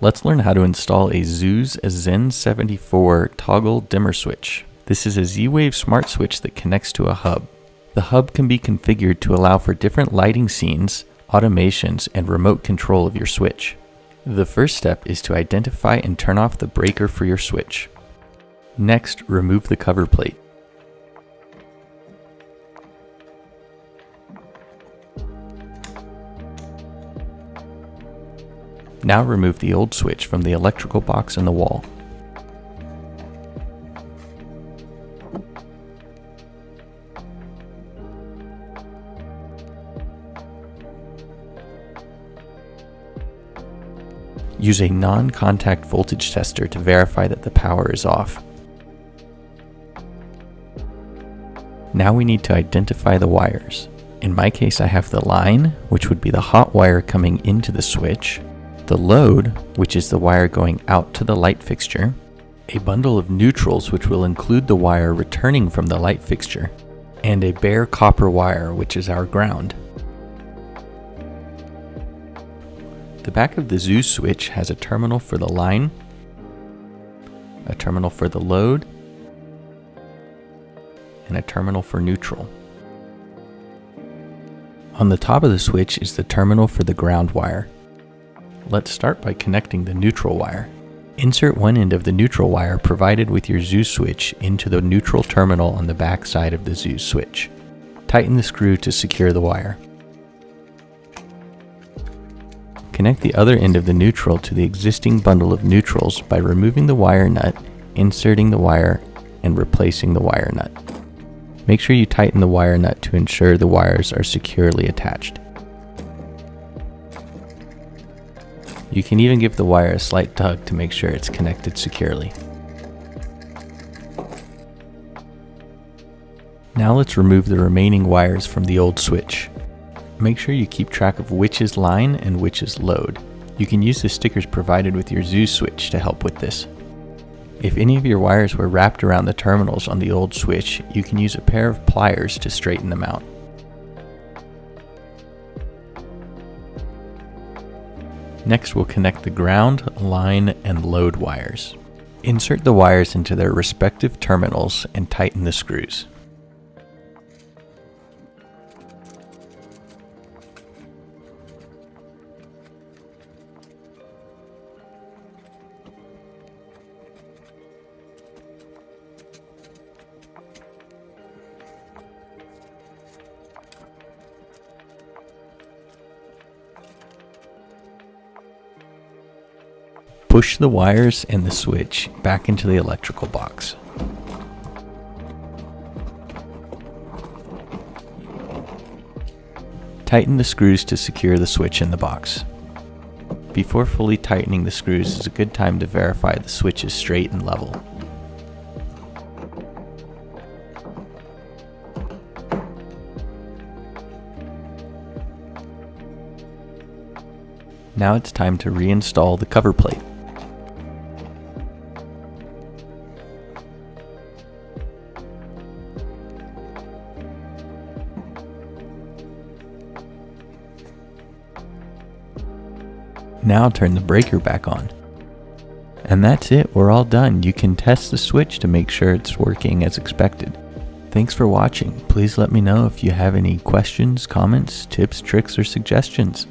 Let's learn how to install a Zooz ZEN74 toggle dimmer switch. This is a Z-Wave smart switch that connects to a hub. The hub can be configured to allow for different lighting scenes, automations, and remote control of your switch. The first step is to identify and turn off the breaker for your switch. Next, remove the cover plate. Now remove the old switch from the electrical box in the wall. Use a non-contact voltage tester to verify that the power is off. Now we need to identify the wires. In my case, I have the line, which would be the hot wire coming into the switch, the load, which is the wire going out to the light fixture, a bundle of neutrals, which will include the wire returning from the light fixture, and a bare copper wire, which is our ground. The back of the Zooz switch has a terminal for the line, a terminal for the load, and a terminal for neutral. On the top of the switch is the terminal for the ground wire. Let's start by connecting the neutral wire. Insert one end of the neutral wire provided with your Zooz switch into the neutral terminal on the back side of the Zooz switch. Tighten the screw to secure the wire. Connect the other end of the neutral to the existing bundle of neutrals by removing the wire nut, inserting the wire, and replacing the wire nut. Make sure you tighten the wire nut to ensure the wires are securely attached. You can even give the wire a slight tug to make sure it's connected securely. Now let's remove the remaining wires from the old switch. Make sure you keep track of which is line and which is load. You can use the stickers provided with your Zooz switch to help with this. If any of your wires were wrapped around the terminals on the old switch, you can use a pair of pliers to straighten them out. Next, we'll connect the ground, line, and load wires. Insert the wires into their respective terminals and tighten the screws. Push the wires and the switch back into the electrical box. Tighten the screws to secure the switch in the box. Before fully tightening the screws is a good time to verify the switch is straight and level. Now it's time to reinstall the cover plate. Now turn the breaker back on. And that's it, we're all done. You can test the switch to make sure it's working as expected. Thanks for watching. Please let me know if you have any questions, comments, tips, tricks, or suggestions.